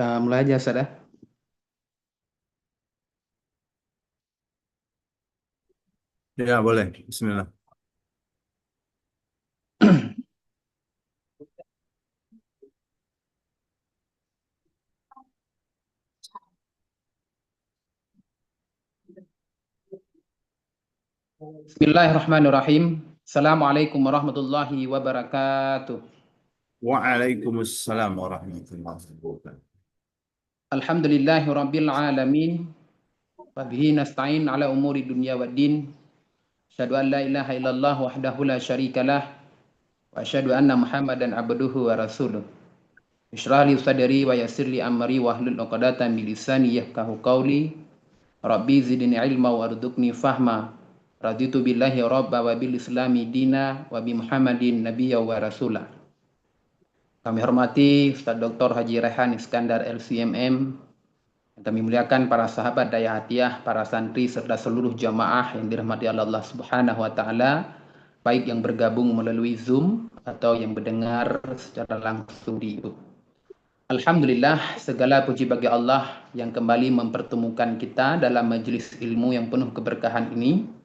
Kita mulai aja, Ustaz ya. Ya, boleh. Bismillah. Bismillahirrahmanirrahim. Assalamualaikum warahmatullahi wabarakatuh. Waalaikumsalam warahmatullahi wabarakatuh. Alhamdulillahi rabbil alamin. Wa bihi nasta'in ala umuri dunya waddin. Asyhadu an la ilaha illallah wahdahu la syarikalah. Wa asyhadu anna Muhammadan abduhu wa rasuluh. Ishrah li sadri wa yassir li amri wa hlul 'uqdatam min lisani yafqahu qawli. Rabbi zidni ilma wa rzuqni fahma. Raditu billahi rabba wa bil islami dina wa bi Muhammadin nabiyya wa rasulah. Kami hormati Ustadz Dr. Haji Rehan Iskandar LCMM. Kami muliakan para sahabat Daya Hatiyah, para santri, serta seluruh jamaah yang dirahmati Allah Subhanahu wa Ta'ala, baik yang bergabung melalui Zoom atau yang mendengar secara langsung di YouTube. Alhamdulillah, segala puji bagi Allah yang kembali mempertemukan kita dalam majelis ilmu yang penuh keberkahan ini.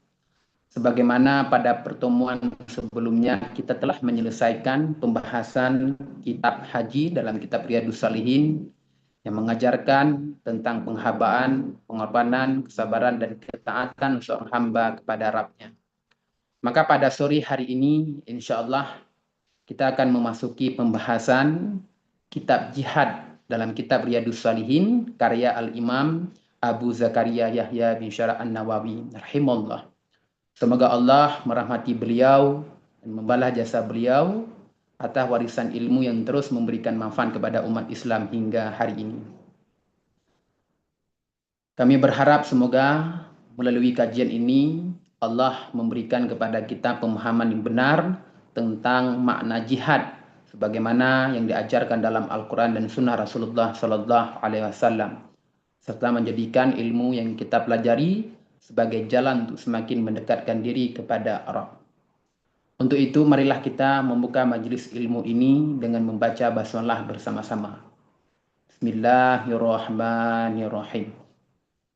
Sebagaimana pada pertemuan sebelumnya kita telah menyelesaikan pembahasan kitab haji dalam kitab Riyadhus Shalihin yang mengajarkan tentang penghabaan, pengorbanan, kesabaran, dan ketaatan seorang hamba kepada Rabb-Nya. Maka pada sore hari ini, insya Allah, kita akan memasuki pembahasan kitab jihad dalam kitab Riyadhus Shalihin, karya Al-Imam Abu Zakaria Yahya bin Syarah An-Nawawi, rahimahullah. Semoga Allah merahmati beliau dan membalas jasa beliau atas warisan ilmu yang terus memberikan manfaat kepada umat Islam hingga hari ini. Kami berharap semoga melalui kajian ini Allah memberikan kepada kita pemahaman yang benar tentang makna jihad sebagaimana yang diajarkan dalam Al-Quran dan Sunnah Rasulullah Sallallahu Alaihi Wasallam, serta menjadikan ilmu yang kita pelajari sebagai jalan untuk semakin mendekatkan diri kepada Rabb. Untuk itu, marilah kita membuka majelis ilmu ini dengan membaca basmalah bersama-sama. Bismillahirrahmanirrahim.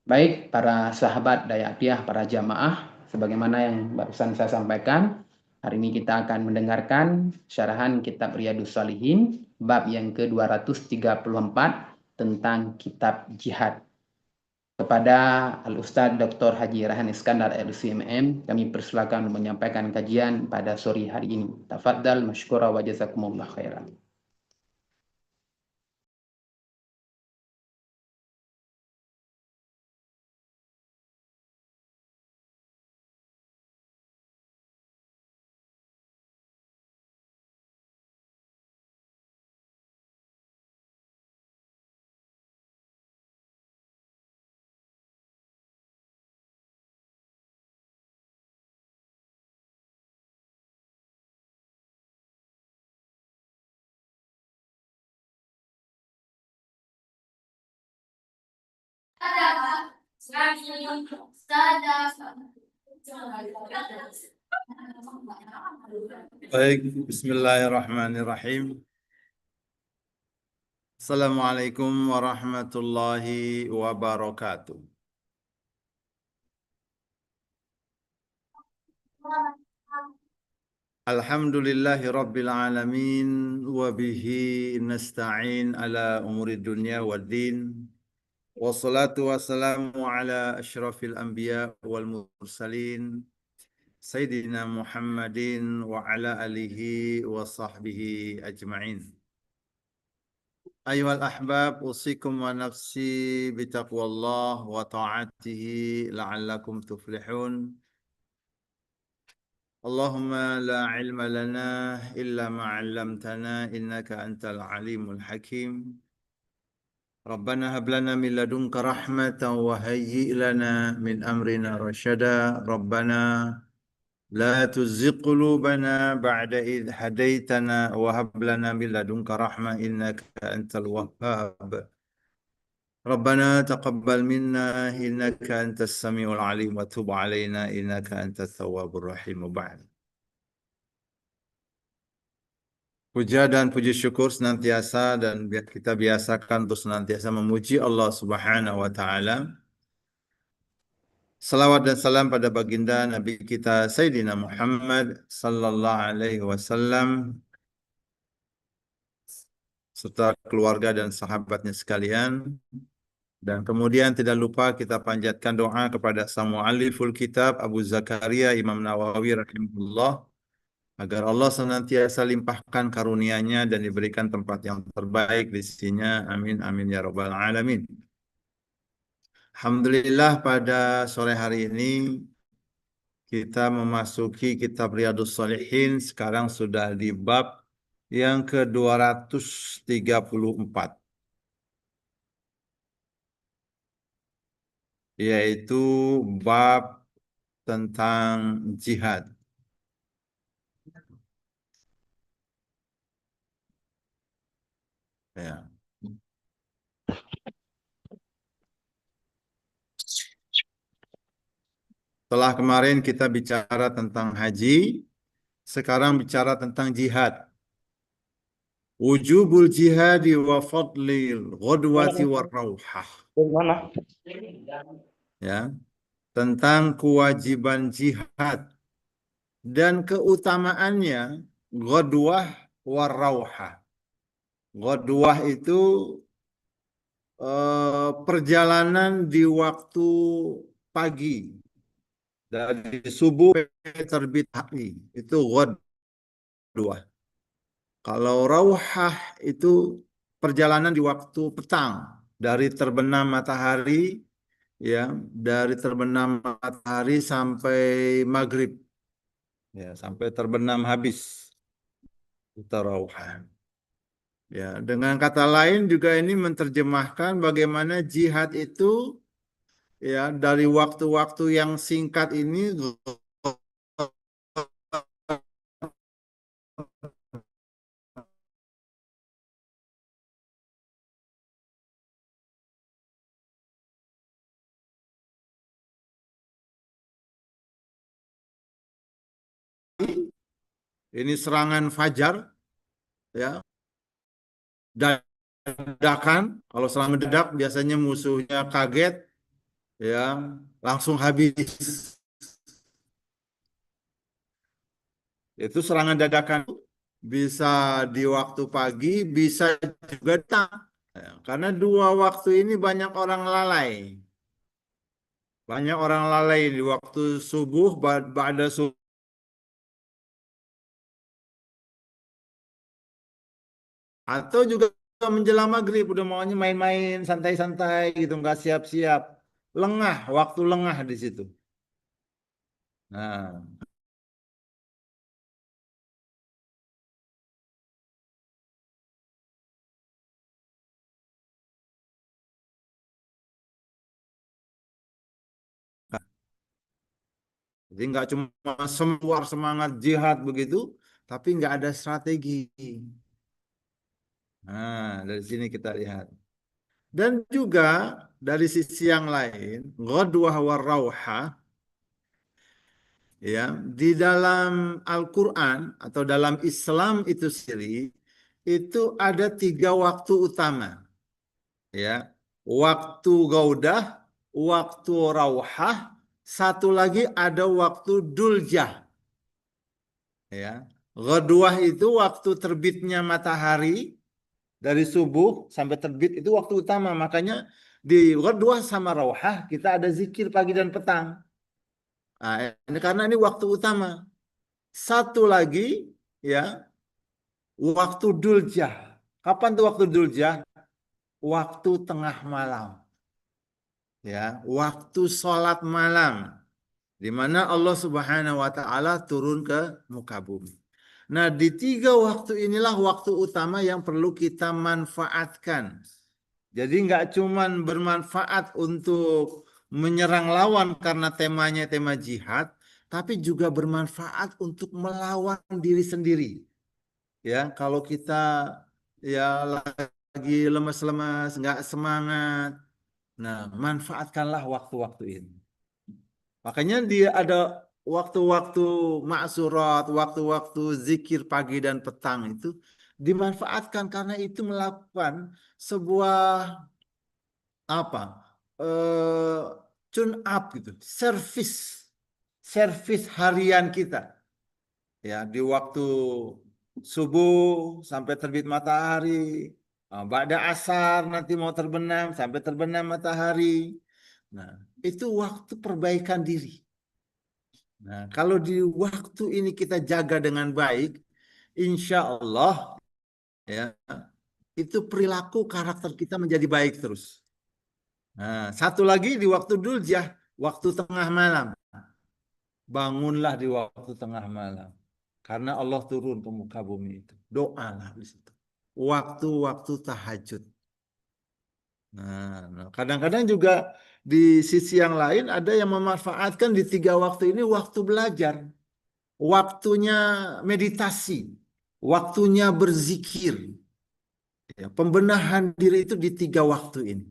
Baik, para sahabat Dayatiyah, para jamaah, sebagaimana yang barusan saya sampaikan, hari ini kita akan mendengarkan syarahan kitab Riyadhus Shalihin, bab yang ke-234 tentang kitab jihad. Kepada Al-Ustadz Dr. Haji Rehan Iskandar LCMM, kami persilakan menyampaikan kajian pada sore hari ini. Tafadhal masykura wa jazakumullah khairan. Baik, bismillahirrahmanirrahim. Assalamualaikum warahmatullahi wabarakatuh. Alhamdulillahi rabbil alamin wa bihi nasta'in ala umuri dunya waddin. Wassalatu wassalamu ala asyrafil anbiya wal mursalin Sayyidina Muhammadin wa ala alihi wa sahbihi ajma'in. Ayuhal ahbab, usikum wa nafsi bitaqwallah wa ta'atihi la'allakum tuflihun. Allahumma la ilma lana illa ma'allamtana innaka antal alimul hakim. Rabbana hab lana min ladunka rahmatan wa hayyi' lana min amrina rasyada. Rabbana لا تزغ قلوبنا بعد إذ هديتنا وهب لنا من لدنك رحمة إنك أنت الوهاب ربنا تقبل منا إنك أنت السميع العليم وتب علينا إنك أنت التواب الرحيم. بعد Puja dan puji syukur senantiasa dan kita biasakan untuk senantiasa memuji Allah Subhanahu wa taala. Salawat dan salam pada baginda Nabi kita Sayyidina Muhammad sallallahu alaihi wasallam serta keluarga dan sahabatnya sekalian. Dan kemudian tidak lupa kita panjatkan doa kepada sang mualliful kitab Abu Zakaria Imam Nawawi rahimahullah agar Allah senantiasa limpahkan karunia-Nya dan diberikan tempat yang terbaik di sisinya. Amin amin ya rabbal alamin. Alhamdulillah pada sore hari ini kita memasuki kitab Riyadhus Shalihin, sekarang sudah di bab yang ke-234, yaitu bab tentang jihad. Ya. Setelah kemarin kita bicara tentang haji, sekarang bicara tentang jihad. Wujubul jihadi wa fadlil ghadwati wa rawhah. Ya, tentang kewajiban jihad dan keutamaannya ghadwah wa rawhah. Ghadwah itu perjalanan di waktu pagi dari subuh sampai terbit hari, itu ghadwah. Kalau rawhah itu perjalanan di waktu petang dari terbenam matahari, ya, dari terbenam matahari sampai maghrib, ya, sampai terbenam habis, itu rawhah. Ya, dengan kata lain juga ini menerjemahkan bagaimana jihad itu, ya, dari waktu-waktu yang singkat ini ini serangan fajar, ya, dadakan. Kalau serangan mendadak biasanya musuhnya kaget, ya, langsung habis. Itu serangan dadakan bisa di waktu pagi, bisa juga petang. Ya, karena dua waktu ini banyak orang lalai. Banyak orang lalai di waktu subuh, ba'da subuh. Atau juga menjelang maghrib, udah maunya main-main, santai-santai gitu, nggak siap-siap. Lengah, waktu lengah di situ. Nah, jadi nggak cuma semua semangat jihad begitu, tapi nggak ada strategi. Nah, dari sini kita lihat. Dan juga dari sisi yang lain, ghadwah war rawhah, ya, di dalam Al-Quran atau dalam Islam itu sendiri, itu ada 3 waktu utama. Ya, waktu gaudah, waktu rawhah, satu lagi ada waktu duljah. Ya, ghadwah itu waktu terbitnya matahari, dari subuh sampai terbit itu waktu utama. Makanya di ghadwah sama rawhah kita ada zikir pagi dan petang. Nah, ini karena ini waktu utama. Satu lagi, ya, waktu duljah. Kapan tuh waktu duljah? Waktu tengah malam. Ya, waktu sholat malam. Di mana Allah Subhanahu wa taala turun ke muka bumi. Nah, di 3 waktu inilah waktu utama yang perlu kita manfaatkan. Jadi nggak cuman bermanfaat untuk menyerang lawan karena temanya tema jihad, tapi juga bermanfaat untuk melawan diri sendiri. Ya, kalau kita, ya, lagi lemas-lemas, nggak semangat, nah, manfaatkanlah waktu-waktu ini. Makanya dia ada waktu-waktu maksurat, waktu-waktu zikir pagi dan petang itu dimanfaatkan karena itu melakukan sebuah apa? eh tune up gitu, service harian kita. Ya, di waktu subuh sampai terbit matahari, ba'da asar nanti mau terbenam sampai terbenam matahari. Nah, itu waktu perbaikan diri. Nah, kalau di waktu ini kita jaga dengan baik, insya Allah ya, itu perilaku karakter kita menjadi baik terus. Nah, satu lagi di waktu duljah, waktu tengah malam. Bangunlah di waktu tengah malam. Karena Allah turun ke muka bumi itu. Doalah di situ. Waktu-waktu tahajud. Nah, kadang-kadang juga di sisi yang lain ada yang memanfaatkan di 3 waktu ini waktu belajar. Waktunya meditasi. Waktunya berzikir. Ya, pembenahan diri itu di 3 waktu ini.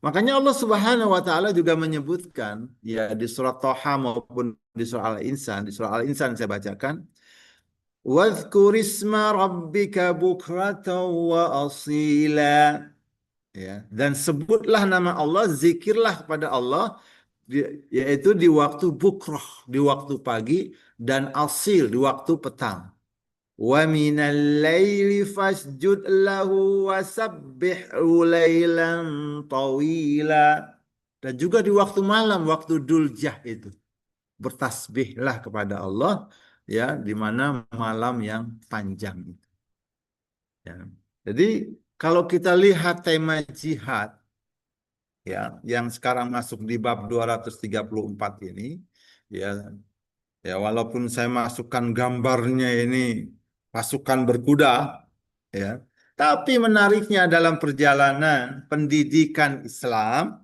Makanya Allah Subhanahu wa taala juga menyebutkan ya di surat Thaha maupun di surah Al-Insan, di surah Al-Insan saya bacakan, "Wadhkurisma rabbika bukratan wa asila." Ya, dan sebutlah nama Allah, zikirlah kepada Allah yaitu di waktu bukrah, di waktu pagi, dan asil di waktu petang. Wa minal laili fasjud lahu wasabbihhu lailan tawila. Dan juga di waktu malam, waktu duljah itu. Bertasbihlah kepada Allah ya di mana malam yang panjang itu. Ya. Jadi kalau kita lihat tema jihad ya yang sekarang masuk di bab 234 ini ya ya walaupun saya masukkan gambarnya ini pasukan berkuda ya tapi menariknya dalam perjalanan pendidikan Islam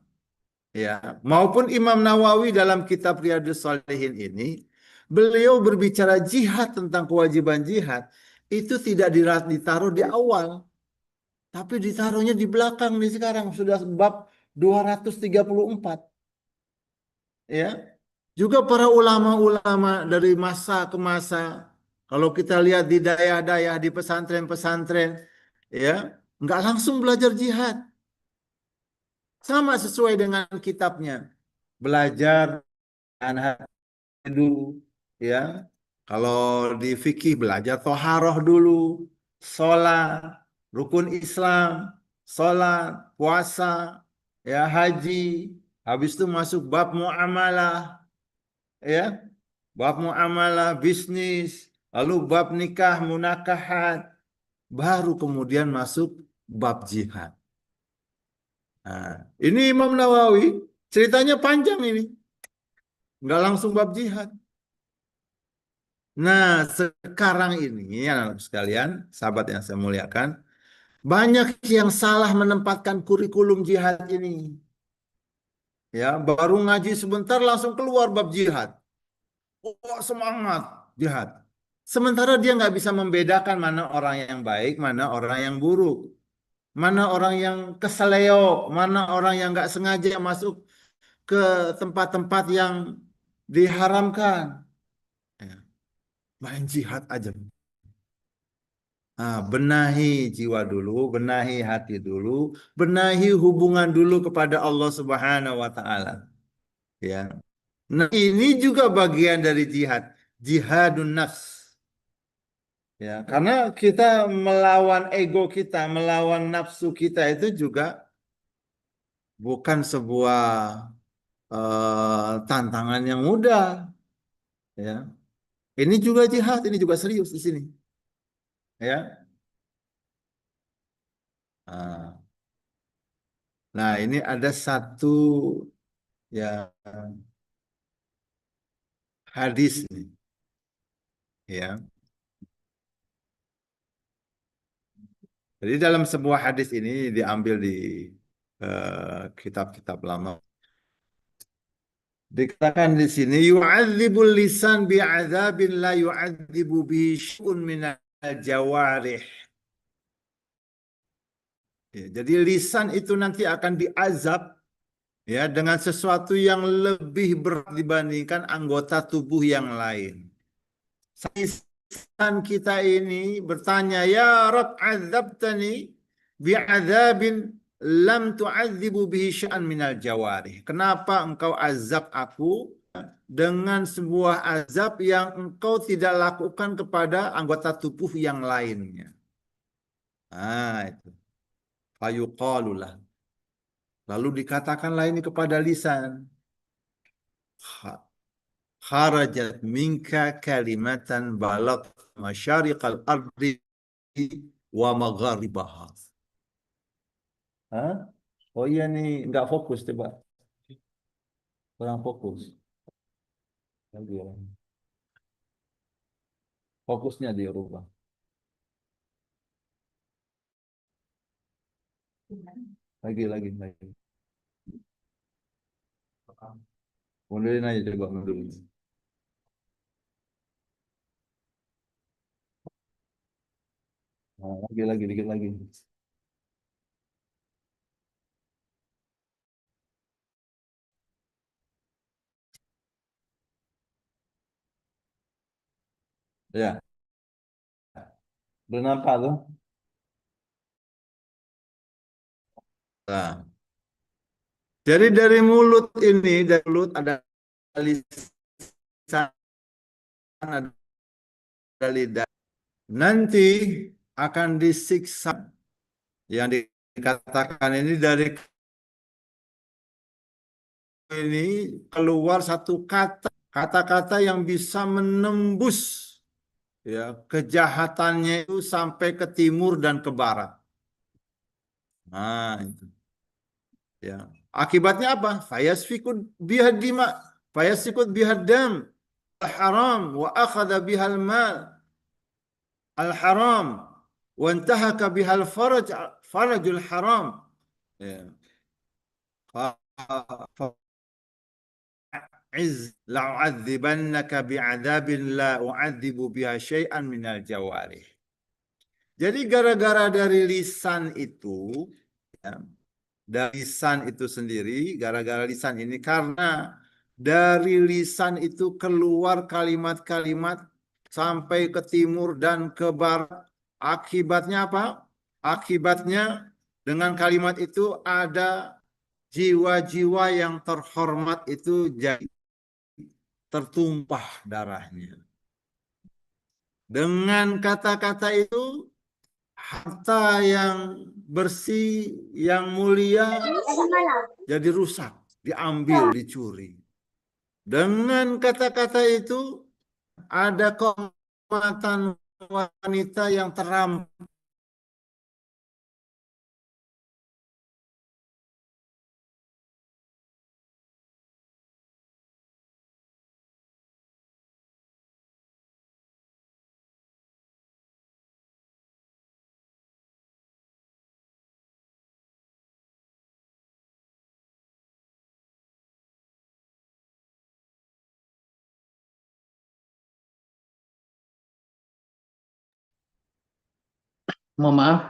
ya maupun Imam Nawawi dalam kitab Riyadhus Shalihin ini beliau berbicara jihad tentang kewajiban jihad itu tidak ditaruh di awal tapi ditaruhnya di belakang nih sekarang sudah bab 234 ya. Juga para ulama-ulama dari masa ke masa kalau kita lihat di daerah-daerah di pesantren-pesantren ya nggak langsung belajar jihad sama sesuai dengan kitabnya belajar dulu ya. Kalau di fikih belajar toharoh dulu, sholat, rukun Islam, sholat, puasa, ya haji, habis itu masuk bab muamalah, ya, bab muamalah bisnis, lalu bab nikah, munakahat, baru kemudian masuk bab jihad. Nah, ini Imam Nawawi ceritanya panjang ini, nggak langsung bab jihad. Nah, sekarang ini, anak-anak sekalian, sahabat yang saya muliakan, banyak yang salah menempatkan kurikulum jihad ini. Ya, baru ngaji sebentar langsung keluar bab jihad. Oh, semangat jihad. Sementara dia nggak bisa membedakan mana orang yang baik, mana orang yang buruk, mana orang yang keseleo, mana orang yang nggak sengaja masuk ke tempat-tempat yang diharamkan. Ya, main jihad aja. Nah, benahi jiwa dulu, benahi hati dulu, benahi hubungan dulu kepada Allah Subhanahu wa taala. Ya. Nah, ini juga bagian dari jihad, jihadun nafs. Ya, karena kita melawan ego kita, melawan nafsu kita itu juga bukan sebuah tantangan yang mudah. Ya. Ini juga jihad, ini juga serius di sini. Ya. Nah, ini ada satu ya hadis nih, ya. Jadi dalam sebuah hadis ini diambil di kitab-kitab lama. Dikatakan di sini yu'adzibul lisan bi'adzabin la yu'adzibu bi syu'un minal jawarih. Ya, jadi lisan itu nanti akan diazab ya dengan sesuatu yang lebih berat dibandingkan anggota tubuh yang lain. lisan kita ini bertanya, ya Rabb azabtani bi'adzabin lam tu'adzibu bihi sya'an minal jawarih. Kenapa engkau azab aku dengan sebuah azab yang engkau tidak lakukan kepada anggota tubuh yang lainnya? Nah, itu. Fayuqalulah. Lalu dikatakanlah ini kepada lisan. Kharajat minka kalimatan balagh masyariqal ardi wa magharibaha. Hah? Oh iya nih, nggak fokus coba. Kurang fokus. Lagi ya. Fokusnya dirubah. Lagi. Mundurin aja coba mundurin. Nah, lagi, dikit lagi. Ya, berapa tuh? Nah, jadi dari mulut ini, dari mulut ada lisan, ada lidah. Nanti akan disiksa. Yang dikatakan ini dari ini keluar satu kata-kata yang bisa menembus ya kejahatannya itu sampai ke timur dan ke barat. Nah, itu. Ya. Akibatnya apa? Fayasfikut bihadima, fayasfikut bihadam al-haram wa akhadha bihal mal al-haram wa intahaka bihal farajul haram. Ya. Iz la'u'adzibannaka bi'adzabin la u'adzibu biha syai'an minal jawarih. Jadi gara-gara dari lisan itu, ya, dari lisan itu sendiri, gara-gara lisan ini karena dari lisan itu keluar kalimat-kalimat sampai ke timur dan ke barat. Akibatnya apa? Akibatnya dengan kalimat itu ada jiwa-jiwa yang terhormat itu jadi tertumpah darahnya. Dengan kata-kata itu, harta yang bersih, yang mulia, jadi rusak, diambil, dicuri. Dengan kata-kata itu, ada kehormatan wanita yang terampil. Mohon maaf,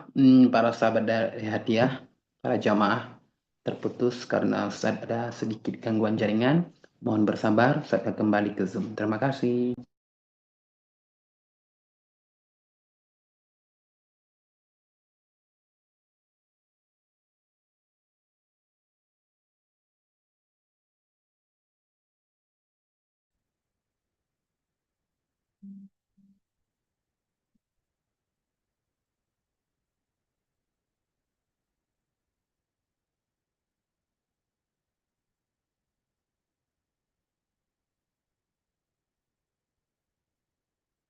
para sahabat dari hadiah, para jamaah terputus karena Ustaz ada sedikit gangguan jaringan. Mohon bersabar, Ustaz akan kembali ke Zoom. Terima kasih.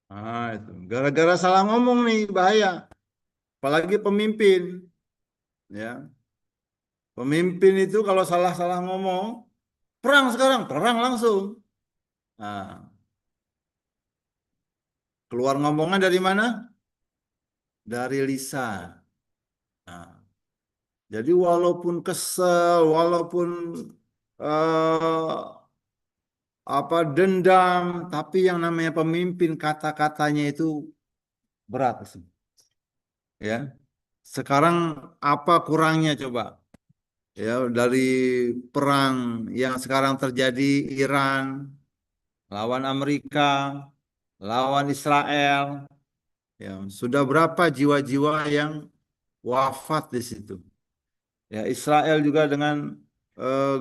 Nah, itu. Gara-gara salah ngomong nih, bahaya. Apalagi pemimpin. Ya. Pemimpin itu kalau salah-salah ngomong, perang sekarang, perang langsung. Nah, keluar ngomongan dari mana? Dari lisan. Nah, jadi walaupun kesel, walaupun eh, apa dendam, tapi yang namanya pemimpin kata-katanya itu berat sih. Ya. Sekarang apa kurangnya coba? Ya, dari perang yang sekarang terjadi Iran lawan Amerika, lawan Israel. Ya, sudah berapa jiwa-jiwa yang wafat di situ. Ya, Israel juga dengan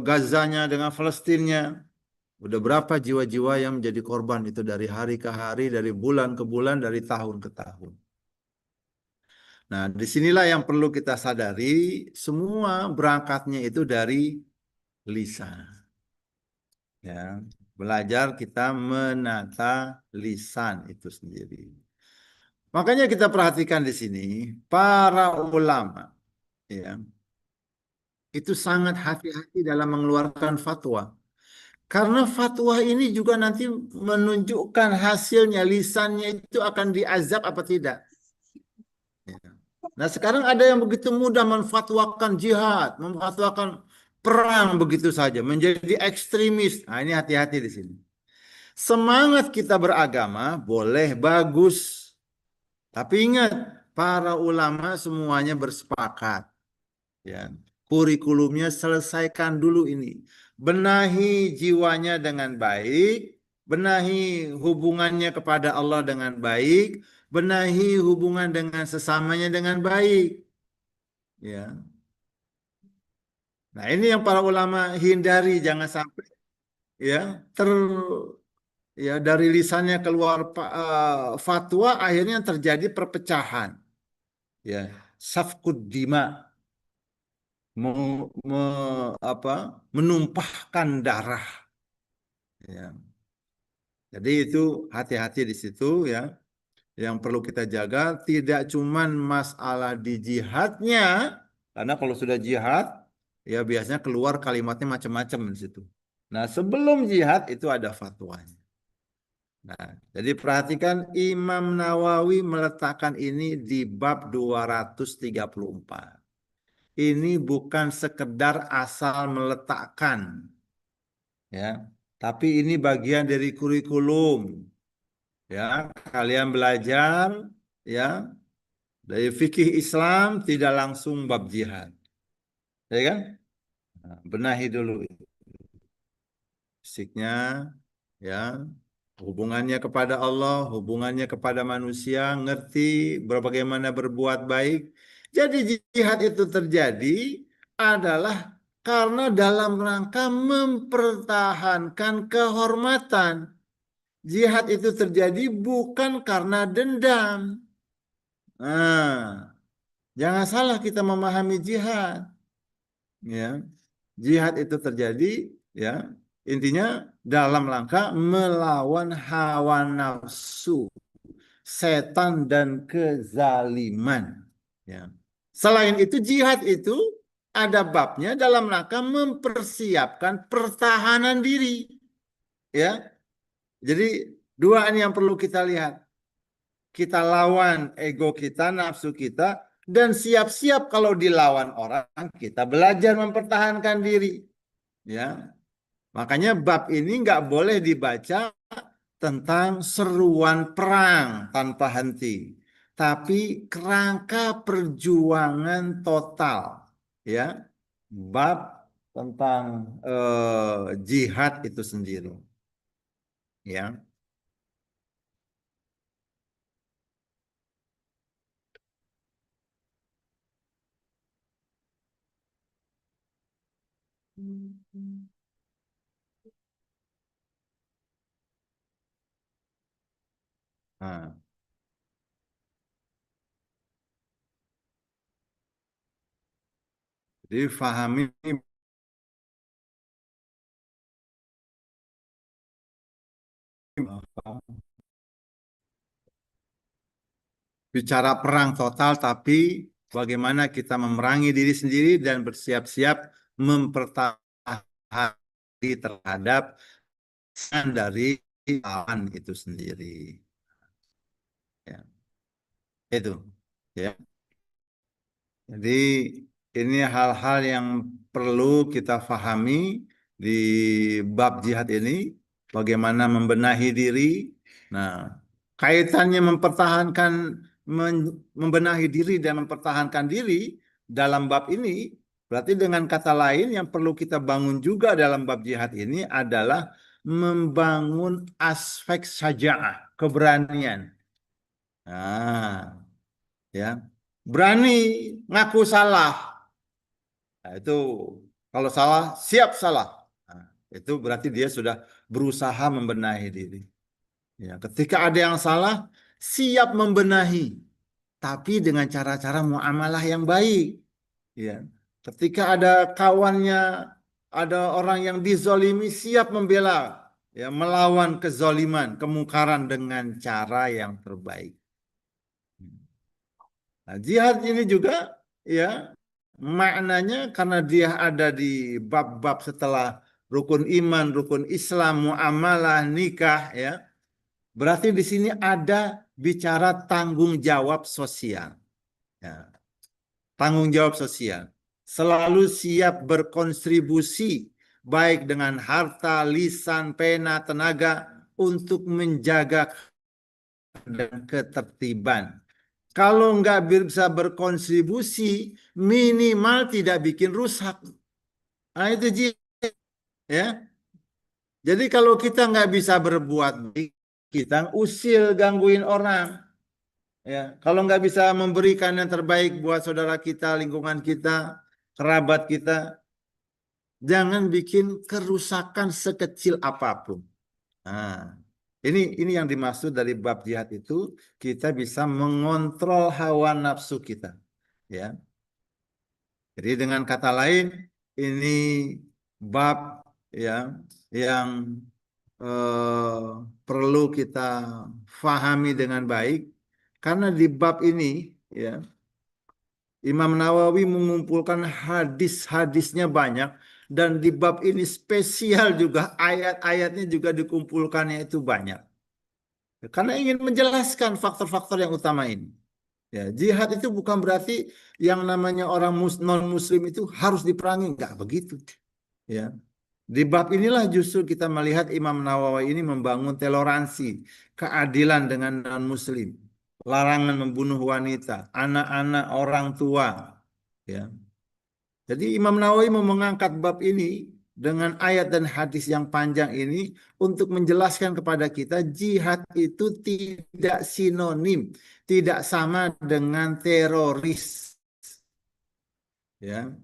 Gazanya, dengan Palestinnya. Udah berapa jiwa-jiwa yang menjadi korban itu dari hari ke hari, dari bulan ke bulan, dari tahun ke tahun. Nah, disinilah yang perlu kita sadari, semua berangkatnya itu dari lisan. Ya, belajar kita menata lisan itu sendiri. Makanya kita perhatikan di sini, para ulama, ya, itu sangat hati-hati dalam mengeluarkan fatwa. Karena fatwa ini juga nanti menunjukkan hasilnya, lisannya itu akan diazab apa tidak. Ya. Nah, sekarang ada yang begitu mudah memfatwakan jihad, memfatwakan perang begitu saja, menjadi ekstremis. Nah, ini hati-hati di sini. Semangat kita beragama boleh bagus, tapi ingat, para ulama semuanya bersepakat. Ya, kurikulumnya selesaikan dulu ini. Benahi jiwanya dengan baik, benahi hubungannya kepada Allah dengan baik, benahi hubungan dengan sesamanya dengan baik. Ya. Nah, ini yang para ulama hindari, jangan sampai ya ter ya dari lisannya keluar fatwa akhirnya terjadi perpecahan. Ya, safkud dima, apa, menumpahkan darah. Ya. Jadi itu hati-hati di situ ya. Yang perlu kita jaga tidak cuman masalah di jihadnya, karena kalau sudah jihad ya biasanya keluar kalimatnya macam-macam di situ. Nah, sebelum jihad itu ada fatwanya. Nah, jadi perhatikan Imam Nawawi meletakkan ini di bab 234. Ini bukan sekedar asal meletakkan, ya, tapi ini bagian dari kurikulum, ya. Kalian belajar, ya, dari fikih Islam tidak langsung bab jihad, ya kan? Nah, benahi dulu fisiknya, ya, hubungannya kepada Allah, hubungannya kepada manusia, ngerti bagaimana berbuat baik. Jadi jihad itu terjadi adalah karena dalam rangka mempertahankan kehormatan. Jihad itu terjadi bukan karena dendam. Nah, jangan salah kita memahami jihad. Ya, jihad itu terjadi, ya, intinya dalam rangka melawan hawa nafsu, setan dan kezaliman. Ya. Selain itu jihad itu ada babnya dalam rangka mempersiapkan pertahanan diri. Ya, jadi dua ini yang perlu kita lihat. Kita lawan ego kita, nafsu kita, dan siap-siap kalau dilawan orang, kita belajar mempertahankan diri. Ya, makanya bab ini nggak boleh dibaca tentang seruan perang tanpa henti, tapi kerangka perjuangan total. Ya, bab tentang jihad itu sendiri. Ya. Nah, jadi fahami bicara perang total, tapi bagaimana kita memerangi diri sendiri dan bersiap-siap mempertahankan diri terhadap serangan dari lawan itu sendiri. Ya, itu. Ya. Jadi ini hal-hal yang perlu kita pahami di bab jihad ini, bagaimana membenahi diri. Nah, kaitannya membenahi diri dan mempertahankan diri dalam bab ini, berarti dengan kata lain yang perlu kita bangun juga dalam bab jihad ini adalah membangun aspek syaja'ah, keberanian. Nah, ya. Berani ngaku salah. Nah, itu kalau salah, siap salah. Nah, itu berarti dia sudah berusaha membenahi diri. Ya, ketika ada yang salah, siap membenahi, tapi dengan cara-cara muamalah yang baik. Ya, ketika ada kawannya, ada orang yang dizolimi, siap membela, ya, melawan kezoliman, kemungkaran dengan cara yang terbaik. Nah, jihad ini juga, ya, maknanya karena dia ada di bab-bab setelah rukun iman, rukun Islam, muamalah, nikah, ya. Berarti di sini ada bicara tanggung jawab sosial. Ya, tanggung jawab sosial. Selalu siap berkontribusi baik dengan harta, lisan, pena, tenaga untuk menjaga dan ketertiban. Kalau nggak bisa berkontribusi, minimal tidak bikin rusak. Nah itu ya. Jadi kalau kita nggak bisa berbuat baik, kita usil gangguin orang. Ya, kalau nggak bisa memberikan yang terbaik buat saudara kita, lingkungan kita, kerabat kita, jangan bikin kerusakan sekecil apapun. Nah, ini yang dimaksud dari bab jihad itu, kita bisa mengontrol hawa nafsu kita. Ya, jadi dengan kata lain, ini bab, ya, yang eh, perlu kita fahami dengan baik, karena di bab ini, ya, Imam Nawawi mengumpulkan hadis-hadisnya banyak, dan di bab ini spesial juga ayat-ayatnya juga dikumpulkannya itu banyak. Karena ingin menjelaskan faktor-faktor yang utama ini. Ya, jihad itu bukan berarti yang namanya orang non-muslim itu harus diperangi, enggak begitu. Ya. Di bab inilah justru kita melihat Imam Nawawi ini membangun toleransi, keadilan dengan non-muslim, larangan membunuh wanita, anak-anak, orang tua. Ya. Jadi Imam Nawawi mau mengangkat bab ini dengan ayat dan hadis yang panjang ini untuk menjelaskan kepada kita jihad itu tidak sinonim, tidak sama dengan teroris. Ya.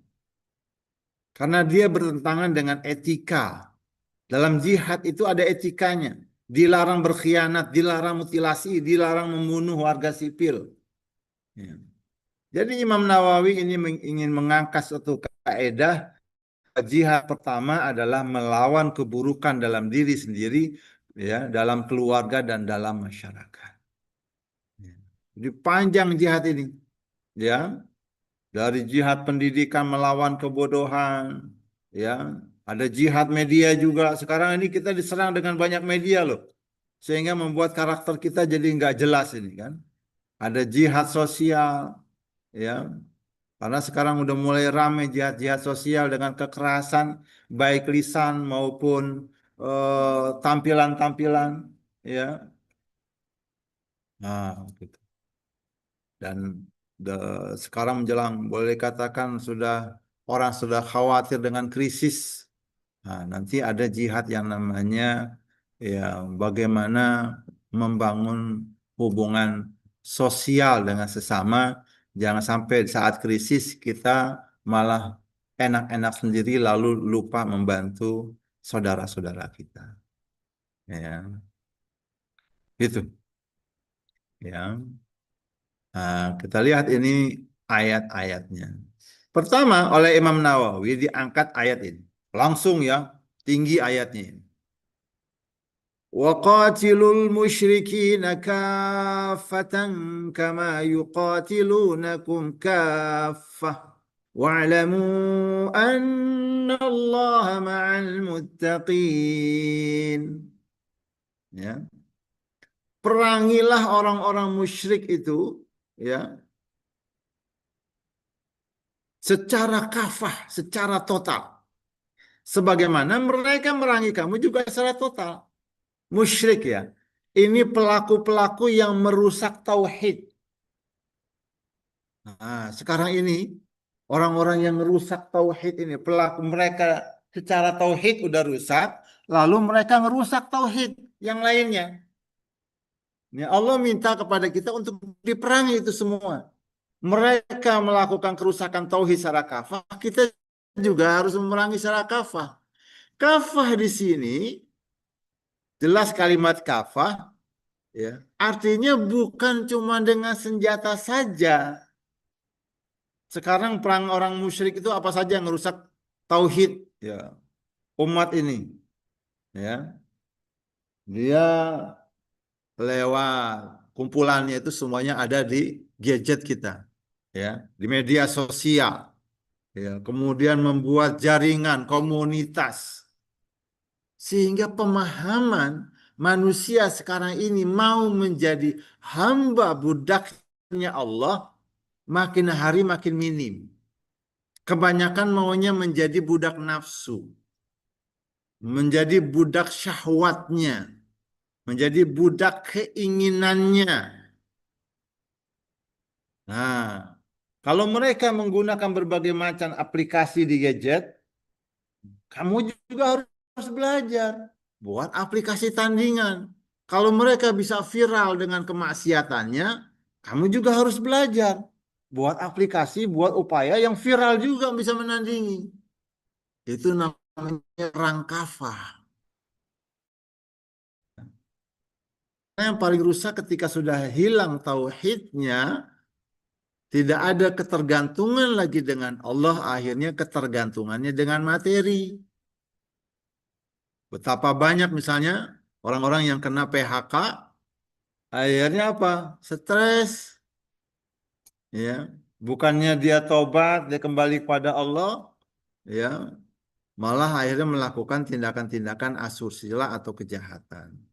Karena dia bertentangan dengan etika. Dalam jihad itu ada etikanya. Dilarang berkhianat, dilarang mutilasi, dilarang membunuh warga sipil. Ya. Jadi Imam Nawawi ini ingin mengangkat suatu kaidah. Jihad pertama adalah melawan keburukan dalam diri sendiri, ya, dalam keluarga dan dalam masyarakat. Ya. Jadi panjang jihad ini, ya, dari jihad pendidikan melawan kebodohan, ya, ada jihad media juga. Sekarang ini kita diserang dengan banyak media loh, sehingga membuat karakter kita jadi nggak jelas ini kan. Ada jihad sosial, ya. Karena sekarang udah mulai ramai jihad-jihad sosial dengan kekerasan, baik lisan maupun tampilan-tampilan, ya. Nah, gitu. Dan sekarang menjelang, boleh katakan orang sudah khawatir dengan krisis. Nah, nanti ada jihad yang namanya, ya, bagaimana membangun hubungan sosial dengan sesama. Jangan sampai saat krisis kita malah enak-enak sendiri lalu lupa membantu saudara-saudara kita. Ya, itu. Ya. Nah, kita lihat ini ayat-ayatnya. Pertama, oleh Imam Nawawi diangkat ayat ini. Langsung, ya, tinggi ayatnya. وَقَاتِلُوا الْمُشْرِكِينَ كَافَّةً كَمَا يُقَاتِلُونَكُمْ كَافَّةً وَاعْلَمُوا أَنَّ اللَّهَ مَعَ الْمُتَّقِينَ. Ya. Perangilah orang-orang musyrik itu, ya, secara kafah, secara total. Sebagaimana mereka merangi kamu juga secara total. Musyrik, ya. Ini pelaku-pelaku yang merusak tauhid. Nah, sekarang ini orang-orang yang merusak tauhid ini, pelaku mereka secara tauhid udah rusak, lalu mereka ngerusak tauhid yang lainnya. Ya, Allah minta kepada kita untuk diperangi itu semua. Mereka melakukan kerusakan tauhid secara kafah, kita juga harus memerangi secara kafah. Kafah di sini jelas kalimat kafah ya, artinya bukan cuma dengan senjata saja. Sekarang perang orang musyrik itu apa saja yang merusak tauhid ya umat ini ya. Dia lewat kumpulannya itu semuanya ada di gadget kita ya, di media sosial ya, kemudian membuat jaringan komunitas sehingga pemahaman manusia sekarang ini mau menjadi hamba budaknya Allah makin hari makin minim. Kebanyakan maunya menjadi budak nafsu, menjadi budak syahwatnya, menjadi budak keinginannya. Nah, kalau mereka menggunakan berbagai macam aplikasi di gadget, kamu juga harus belajar buat aplikasi tandingan. Kalau mereka bisa viral dengan kemaksiatannya, kamu juga harus belajar buat aplikasi, buat upaya yang viral juga bisa menandingi. Itu namanya rangkafah. Yang paling rusak ketika sudah hilang tauhidnya, tidak ada ketergantungan lagi dengan Allah, akhirnya ketergantungannya dengan materi. Betapa banyak misalnya orang-orang yang kena PHK, akhirnya apa? Stres, ya. Bukannya dia tobat, dia kembali kepada Allah, ya, malah akhirnya melakukan tindakan-tindakan asusila atau kejahatan.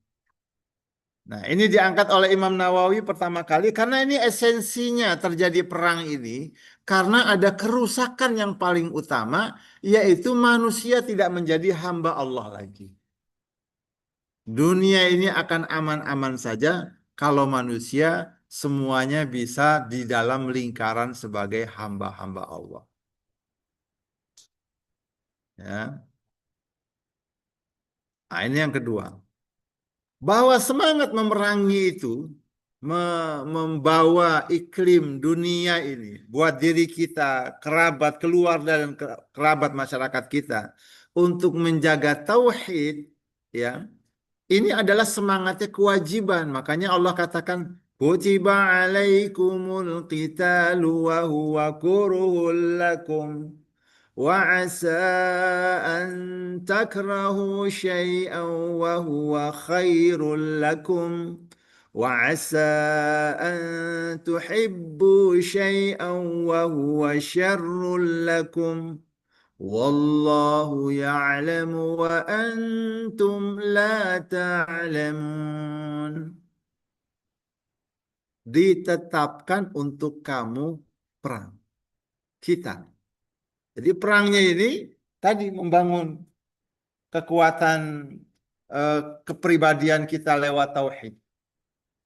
Nah, ini diangkat oleh Imam Nawawi pertama kali karena ini esensinya terjadi perang ini karena ada kerusakan yang paling utama yaitu manusia tidak menjadi hamba Allah lagi. Dunia ini akan aman-aman saja kalau manusia semuanya bisa di dalam lingkaran sebagai hamba-hamba Allah. Ya. Nah, ini yang kedua. Bahwa semangat memerangi itu membawa iklim dunia ini buat diri kita, kerabat, keluarga dan kerabat masyarakat kita untuk menjaga tauhid, ya. Ini adalah semangatnya kewajiban. Makanya Allah katakan kutiba alaikumul qitalu wa huwa kurhul lakum. وعسى أن تكرهوا شيئا وهو خير لكم وعسى أن تحبوا شيئا وهو شر لكم والله يعلم وأنتم لا تعلمون. Ditetapkan untuk kamu perang kita. Jadi perangnya ini tadi membangun kekuatan kepribadian kita lewat tauhid.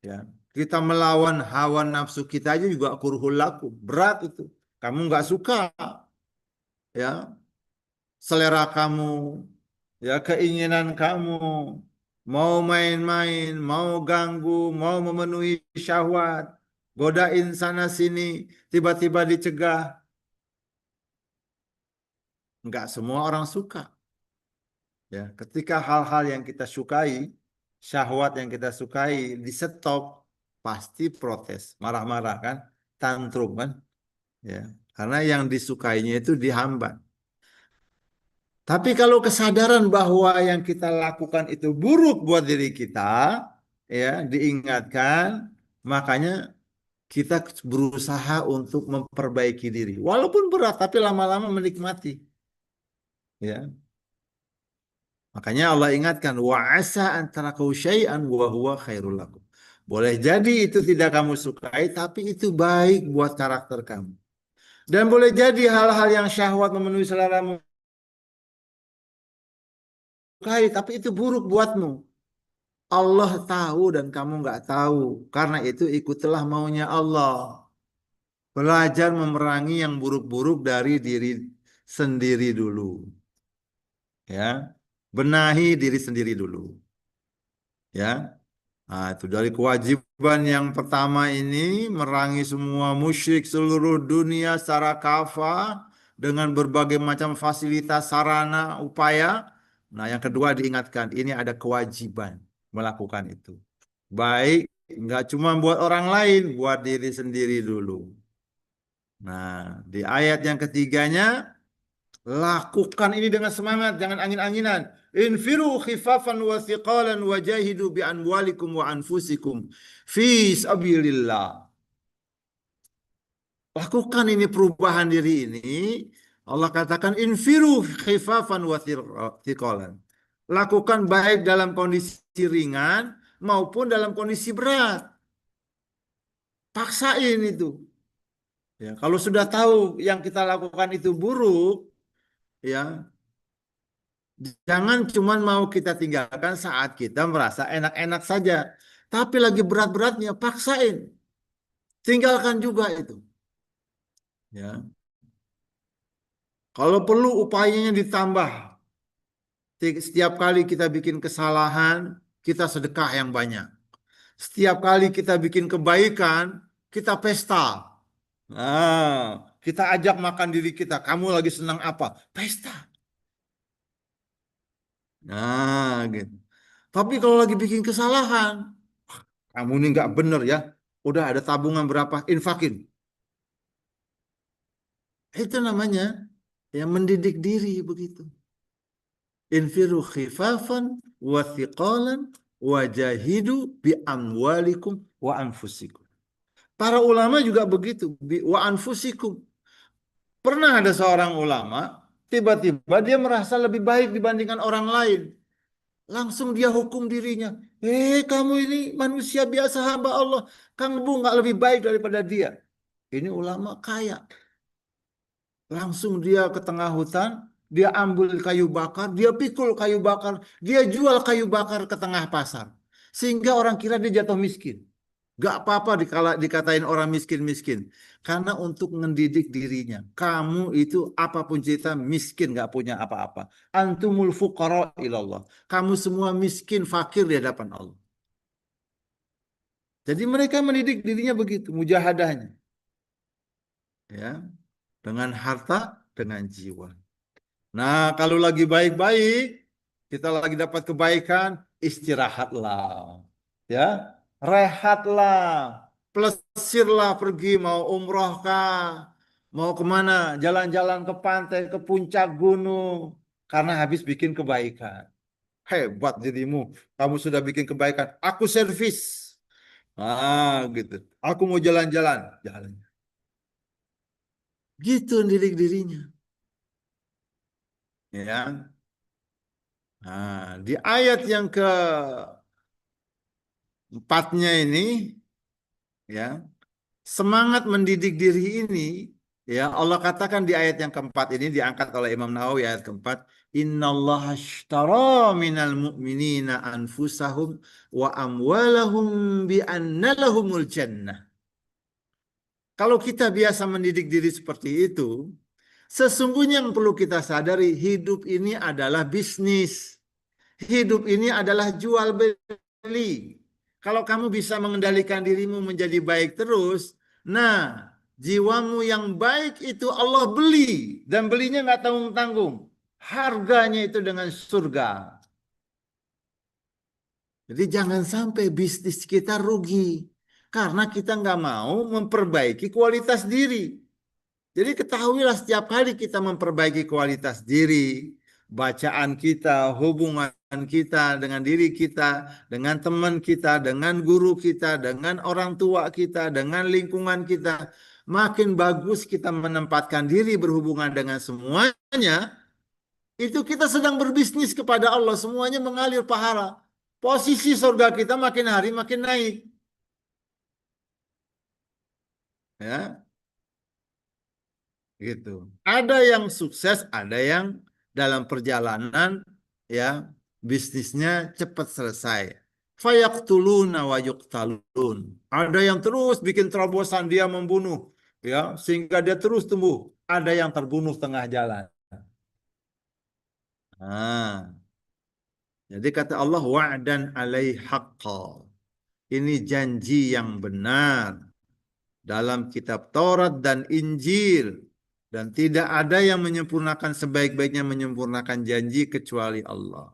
Ya. Kita melawan hawa nafsu kita aja juga kurhul lakum. Berat itu. Kamu nggak suka, ya, selera kamu, ya, keinginan kamu, mau main-main, mau ganggu, mau memenuhi syahwat, godain sana sini, tiba-tiba dicegah. Nggak semua orang suka. Ya, ketika hal-hal yang kita sukai, syahwat yang kita sukai di stop, pasti protes, marah-marah kan, tantrum kan, ya, karena yang disukainya itu dihambat. Tapi kalau kesadaran bahwa yang kita lakukan itu buruk buat diri kita, ya, diingatkan, makanya kita berusaha untuk memperbaiki diri, walaupun berat, tapi lama-lama menikmati, ya. Makanya Allah ingatkan wa asa antara kau syai'an wa huwa khairul lakum. Boleh jadi itu tidak kamu sukai tapi itu baik buat karakter kamu. Dan boleh jadi hal-hal yang syahwat memenuhi seleramu sukai tapi itu buruk buatmu. Allah tahu dan kamu nggak tahu. Karena itu ikutilah maunya Allah. Belajar memerangi yang buruk-buruk dari diri sendiri dulu. Ya. benahi diri sendiri dulu. Ya. Nah, itu dari kewajiban yang pertama ini merangi semua musyrik seluruh dunia secara kafah dengan berbagai macam fasilitas sarana upaya. Nah, yang kedua diingatkan ini ada kewajiban melakukan itu. Baik, nggak cuma buat orang lain, buat diri sendiri dulu. Nah, di ayat yang ketiganya lakukan ini dengan semangat, jangan angin-anginan. Infiru khifafan wa thiqalan wa jahidu bi amwalikum wa anfusikum fi sabilillah. Lakukan ini perubahan diri ini. Allah katakan infiru khifafan wa thiqalan. Lakukan baik dalam kondisi ringan maupun dalam kondisi berat. Paksain itu. Ya, kalau sudah tahu yang kita lakukan itu buruk, ya jangan cuma mau kita tinggalkan saat kita merasa enak-enak saja. Tapi lagi berat-beratnya, paksain. Tinggalkan juga itu. Ya. Kalau perlu upayanya ditambah. Setiap kali kita bikin kesalahan, kita sedekah yang banyak. Setiap kali kita bikin kebaikan, kita pesta. Kita ajak makan diri kita. Kamu lagi senang apa? Pesta. Gitu. Tapi kalau lagi bikin kesalahan, kamu ini nggak bener ya. Udah ada tabungan berapa? Infakin. Itu namanya yang mendidik diri begitu. Infiru khifafan wa thiqalan wa jahidu bi amwalikum wa anfusikum. Para ulama juga begitu. Wa anfusikum. Pernah ada seorang ulama, tiba-tiba dia merasa lebih baik dibandingkan orang lain. Langsung dia hukum dirinya. Kamu ini manusia biasa hamba Allah. Kamu nggak lebih baik daripada dia. Ini ulama kaya. Langsung dia ke tengah hutan, dia ambil kayu bakar, dia pikul kayu bakar, dia jual kayu bakar ke tengah pasar. Sehingga orang kira dia jatuh miskin. Gak apa-apa dikatain orang miskin-miskin. Karena untuk mendidik dirinya. Kamu itu apapun cerita miskin gak punya apa-apa. Antumul fuqara ilallah. Kamu semua miskin, fakir di hadapan Allah. Jadi mereka mendidik dirinya begitu, mujahadahnya. Ya, dengan harta, dengan jiwa. Nah, kalau lagi baik-baik, kita lagi dapat kebaikan, istirahatlah. Ya, rehatlah. Plesirlah pergi, mau umroh kah? Mau kemana? Jalan-jalan ke pantai, ke puncak gunung. Karena habis bikin kebaikan. Hebat dirimu. Kamu sudah bikin kebaikan. Aku servis. Gitu. Aku mau jalan-jalan. Jalan. Gitu didik dirinya. Ya. Di ayat yang keempatnya ini, ya, semangat mendidik diri ini, ya Allah katakan di ayat yang keempat ini diangkat oleh Imam Nawawi ayat keempat, Innallaha ashtara minal mu'minina anfusahum wa amwalahum bi anna lahumul jannah. Kalau kita biasa mendidik diri seperti itu, sesungguhnya yang perlu kita sadari hidup ini adalah bisnis. Hidup ini adalah jual beli. Kalau kamu bisa mengendalikan dirimu menjadi baik terus, nah jiwamu yang baik itu Allah beli dan belinya nggak tanggung-tanggung. Harganya itu dengan surga. Jadi jangan sampai bisnis kita rugi karena kita nggak mau memperbaiki kualitas diri. Jadi ketahuilah setiap kali kita memperbaiki kualitas diri, bacaan kita, hubungan kita dengan diri kita, dengan teman kita, dengan guru kita, dengan orang tua kita, dengan lingkungan kita, makin bagus kita menempatkan diri berhubungan dengan semuanya, itu kita sedang berbisnis kepada Allah, semuanya mengalir pahala. Posisi surga kita makin hari makin naik. Ya, gitu. Ada yang sukses, ada yang dalam perjalanan ya bisnisnya cepat selesai. Fayaqtuluna wa yuqtalun. Ada yang terus bikin terobosan dia membunuh ya sehingga dia terus tumbuh. Ada yang terbunuh tengah jalan. Nah, Jadi kata Allah wa'dan alaih haqqa. Ini janji yang benar dalam kitab Taurat dan Injil. Dan tidak ada yang menyempurnakan sebaik-baiknya menyempurnakan janji kecuali Allah.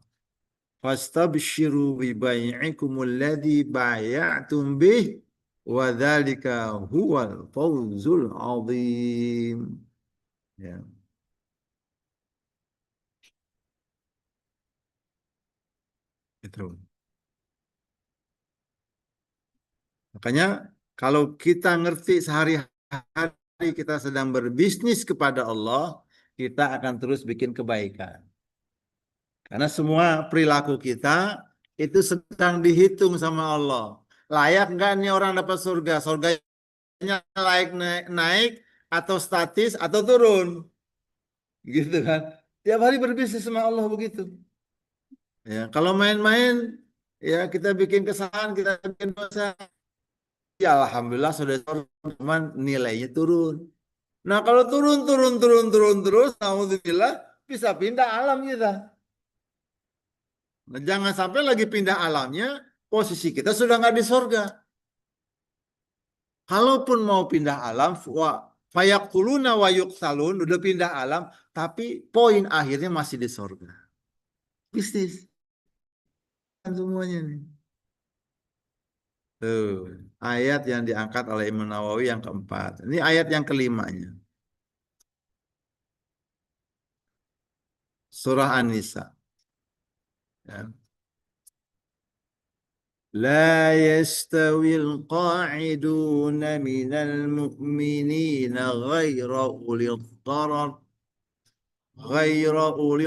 Fastabshiru bi bai'ikumul ladzi bay'atum bih wa dzalika huwal fawzul 'adzim. Ya, itu. Makanya kalau kita ngerti sehari-hari kita sedang berbisnis kepada Allah, kita akan terus bikin kebaikan. Karena semua perilaku kita itu sedang dihitung sama Allah. Layak nggak nih orang dapat surga? Surganya layak naik atau statis atau turun, gitu kan? Tiap hari berbisnis sama Allah begitu. Ya, kalau main-main, ya kita bikin kesalahan, kita bikin dosa, ya alhamdulillah sudah turun, cuman nilainya turun. Nah kalau turun terus, alhamdulillah bisa pindah alam kita. Nah, jangan sampai lagi pindah alamnya, posisi kita sudah nggak di sorga. Kalaupun mau pindah alam, fayakuluna wa yuksalun, udah pindah alam, tapi poin akhirnya masih di sorga. Bisnis kan semuanya nih. Tuh, ayat yang diangkat oleh Imam Nawawi yang keempat. Ini ayat yang kelimanya. Surah An-Nisa. Ya. لا يستوي القاعدون من المؤمنين غير أولي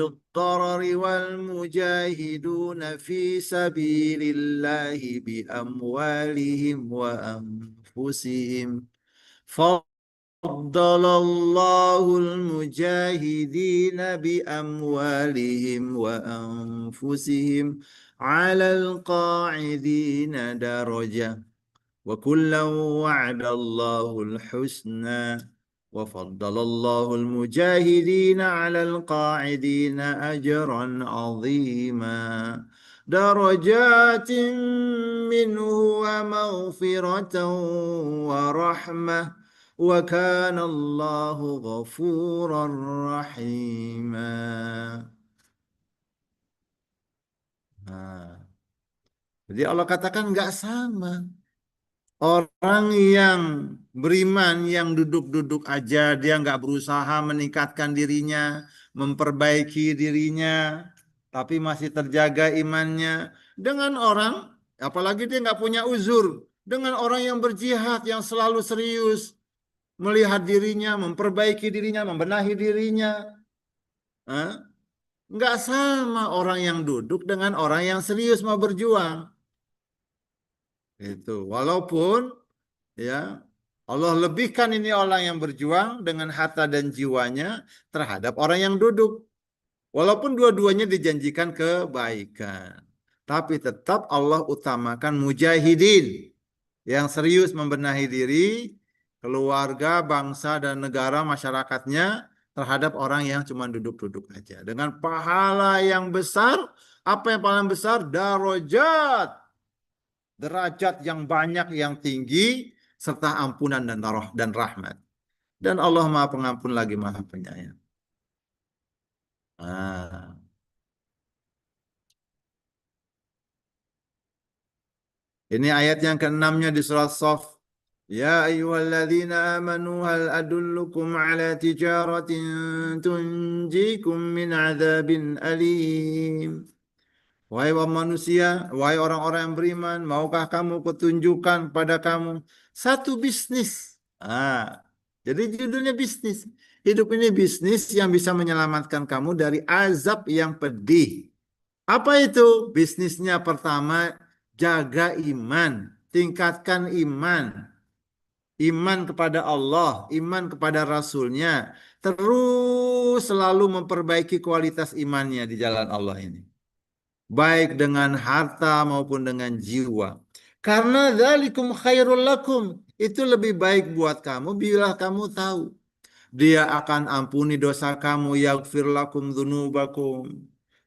الضرر والمجاهدون في سبيل الله بأموالهم وأنفسهم فضل الله المجاهدين بأموالهم وأنفسهم على القاعدين درجة وكلا وعد الله الحسنى وفضل الله المجاهدين على القاعدين أجرا عظيما درجات منه ومغفرة ورحمة وكان الله غفورا رحيما. Nah, jadi Allah katakan nggak sama. Orang yang beriman, yang duduk-duduk aja, dia nggak berusaha meningkatkan dirinya, memperbaiki dirinya, tapi masih terjaga imannya. Dengan orang, apalagi dia nggak punya uzur, dengan orang yang berjihad, yang selalu serius, melihat dirinya, memperbaiki dirinya, membenahi dirinya. Hah? Nggak sama orang yang duduk dengan orang yang serius mau berjuang. Itu, walaupun ya Allah lebihkan ini orang yang berjuang dengan harta dan jiwanya terhadap orang yang duduk. Walaupun dua-duanya dijanjikan kebaikan. Tapi tetap Allah utamakan mujahidin yang serius membenahi diri, keluarga, bangsa, dan negara masyarakatnya terhadap orang yang cuma duduk-duduk aja. Dengan pahala yang besar, apa yang paling besar? Darajat. Derajat yang banyak, yang tinggi, serta ampunan dan rahmat. Dan Allah Maha Pengampun lagi Maha Penyayang. Nah, ini ayat yang keenamnya di surat Shaf. Ya ayyuhalladzina amanu hal adullukum ala tijaratin tunjikum min adzabin alim. Wahai manusia, wahai orang-orang yang beriman, maukah kamu kutunjukkan pada kamu satu bisnis? Jadi judulnya bisnis. Hidup ini bisnis yang bisa menyelamatkan kamu dari azab yang pedih. Apa itu? Bisnisnya pertama, jaga iman, tingkatkan iman. Iman kepada Allah, iman kepada Rasulnya. Terus selalu memperbaiki kualitas imannya di jalan Allah ini. Baik dengan harta maupun dengan jiwa. Karena dzalikum khairul lakum. Itu lebih baik buat kamu bila kamu tahu. Dia akan ampuni dosa kamu, yaghfir lakum dzunubakum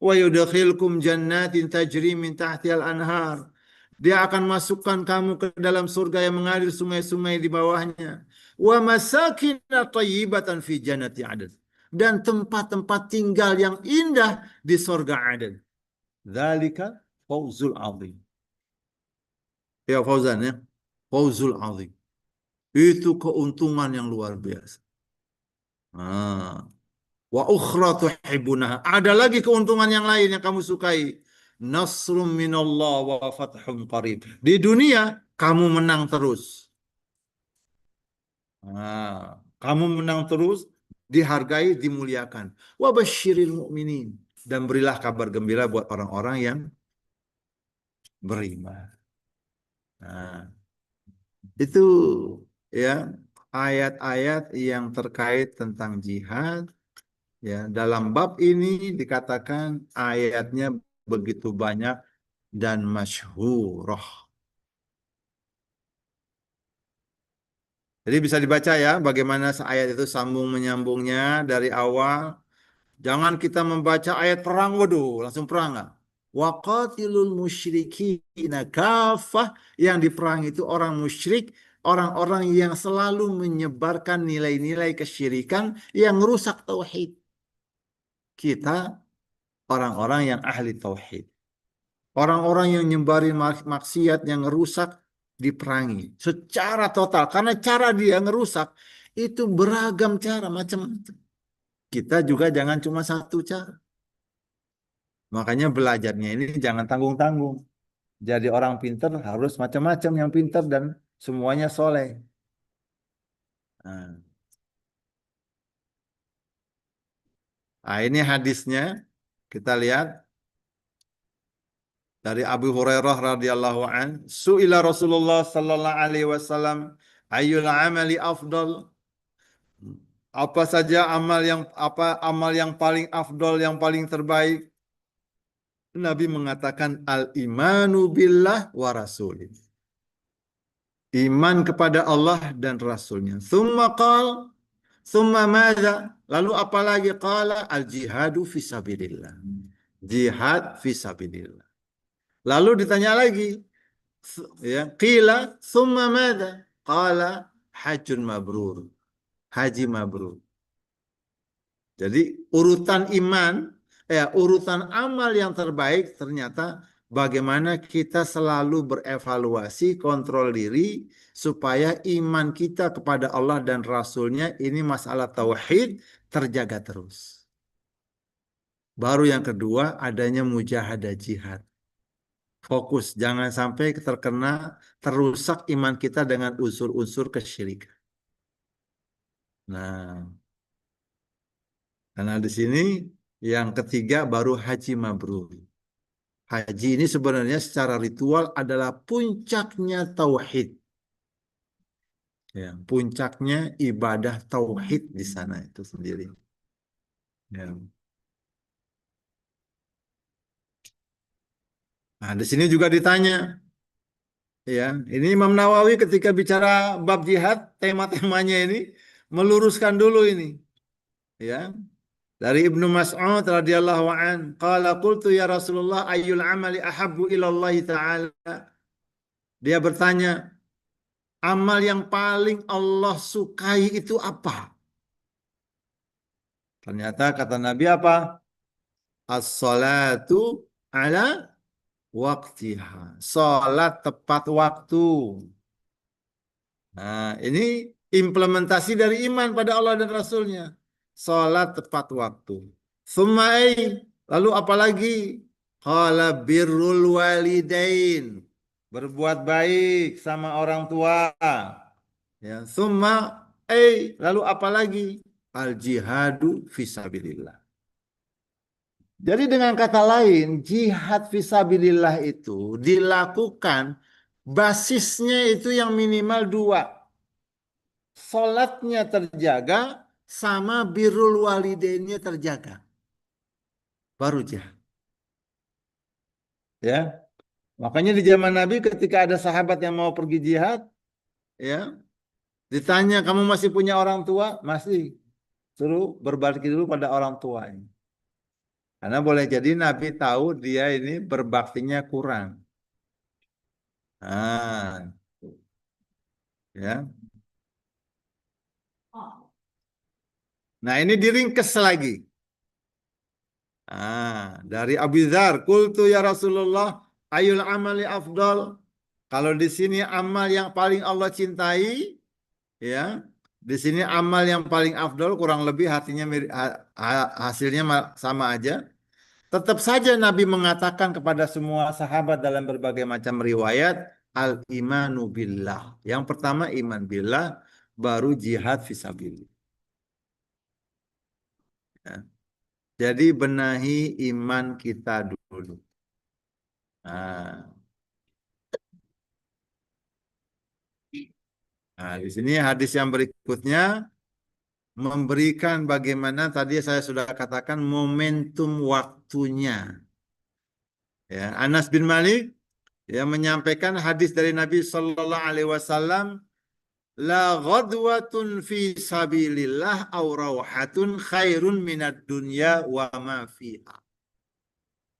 wa yudkhilkum jannatin tajri min tahtihal anhar. Dia akan masukkan kamu ke dalam surga yang mengalir sungai-sungai di bawahnya. Wa masakin thayyibatan fi jannati adn. Dan tempat-tempat tinggal yang indah di surga Aden. Dzalika fawzul azim. Ya Fauzan ya. Fawzul azim. Itu keuntungan yang luar biasa. Nah, wa ukhra tuhibbunaha. Ada lagi keuntungan yang lain yang kamu sukai. Nasrum minallah wa fathun qarib. Di dunia kamu menang terus. Nah, kamu menang terus, dihargai, dimuliakan. Wa basyiril mu'minin. Dan berilah kabar gembira buat orang-orang yang beriman. Nah, itu ya ayat-ayat yang terkait tentang jihad. Ya, dalam bab ini dikatakan ayatnya begitu banyak dan masyhurah. Jadi bisa dibaca ya bagaimana ayat itu sambung menyambungnya dari awal. Jangan kita membaca ayat perang, waduh, langsung perang nggak? Waqatilul musyrikina kafah, yang diperang itu orang musyrik, orang-orang yang selalu menyebarkan nilai-nilai kesyirikan yang rusak tauhid. Kita orang-orang yang ahli tauhid. Orang-orang yang nyebarin maksiat yang ngerusak diperangi secara total. Karena cara dia ngerusak itu beragam cara, macam-macam. Kita juga jangan cuma satu cara. Makanya belajarnya ini jangan tanggung-tanggung. Jadi orang pintar harus macam-macam yang pintar dan semuanya soleh. Nah, ini hadisnya. Kita lihat dari Abu Hurairah radhiyallahu an, su'ila Rasulullah sallallahu alaihi wasallam ayyul amali afdal? Apa saja amal yang paling afdal, yang paling terbaik? Nabi mengatakan al-imanu billah wa rasulih. Iman kepada Allah dan Rasulnya. Thumma qal, thumma madza? Lalu apa lagi? Qala al-jihadu fisabilillah. Jihad fisabilillah. Lalu ditanya lagi, ya, qila thumma madza? Qala hajjun mabrur. Haji mabrur. Jadi urutan amal yang terbaik ternyata bagaimana kita selalu berevaluasi, kontrol diri supaya iman kita kepada Allah dan Rasulnya ini masalah tauhid terjaga terus. Baru yang kedua adanya mujahadah jihad. Fokus, jangan sampai terusak iman kita dengan unsur-unsur kesyirikan. Nah, karena di sini yang ketiga baru haji mabrur. Haji ini sebenarnya secara ritual adalah puncaknya tauhid. Ya, puncaknya ibadah tauhid di sana itu sendiri. Ya. Nah, di sini juga ditanya, ya, ini Imam Nawawi ketika bicara bab jihad, tema-temanya ini meluruskan dulu ini, ya. Dari Ibnu Mas'ud radhiyallahu an, qala qultu ya Rasulullah ayyul amali ahabbu ila Allah taala. Dia bertanya, amal yang paling Allah sukai itu apa? Ternyata kata Nabi apa? As-salatu ala waktiha. Salat tepat waktu. Nah, ini implementasi dari iman pada Allah dan Rasulnya. Salat tepat waktu. Sumai, lalu apalagi? Qala birrul walidain. Berbuat baik sama orang tua. Ya, lalu apalagi? Al jihadu fisabilillah. Jadi dengan kata lain, jihad fisabilillah itu dilakukan basisnya itu yang minimal dua. Salatnya terjaga sama birrul walidainnya terjaga. Baru jihad. Ya. Makanya di zaman Nabi ketika ada sahabat yang mau pergi jihad, ya, ditanya kamu masih punya orang tua? Masih. Suruh berbakti dulu pada orang tua ini. Karena boleh jadi Nabi tahu dia ini berbaktinya kurang. Ah, ya. Nah, ini diringkes lagi. Dari Abu Dzar, qultu ya Rasulullah, ayul amali afdal. Kalau di sini amal yang paling Allah cintai, ya. Di sini amal yang paling afdal kurang lebih artinya hasilnya sama aja. Tetap saja Nabi mengatakan kepada semua sahabat dalam berbagai macam riwayat, al-imanu billah. Yang pertama iman billah, baru jihad fisabilillah. Ya. Jadi benahi iman kita dulu. Nah, di sini hadis yang berikutnya memberikan bagaimana tadi saya sudah katakan momentum waktunya. Ya, Anas bin Malik yang menyampaikan hadis dari Nabi Shallallahu Alaihi Wasallam, la ghadwatun fi sabilillah aw rawhatun khairun minad dunya wa ma fiha.